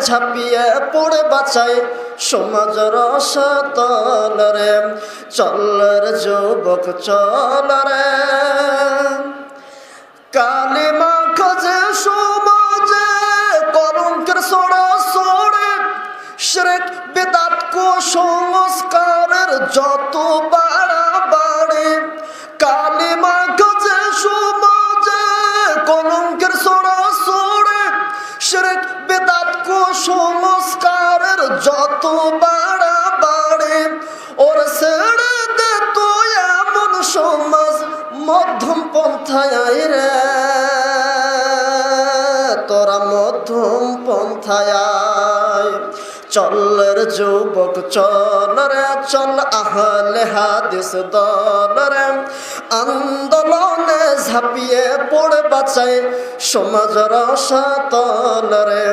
ঝাঁপিয়ে পড়ে বাঁচায় সমাজের রসাতল রে। চল রে যুবক চল রে, কালিমা খোঁজে সমাজে কলঙ্কের ছড়া ছড়ে, শিরক বিদআত কুসংস্কারের যত বাড়াবাড়ি। কালিমা খোঁজে সমাজে কলঙ্কের ছড়া ছড়ে, শিরক বিদআত কুসংস্কারের যত বাড়াবাড়ি। ওর ছেড়ে দে তুই এমন সমাজ মধ্যম পন্থায় আয় রে, তোরা মধ্যম পন্থায় আয়। চল রে যুবক চল রে, চল আহলে হাদিস দল রে, আন্দোলনে ঝাঁপিয়ে পড়ে বাঁচায় সমাজ রসাতল রে।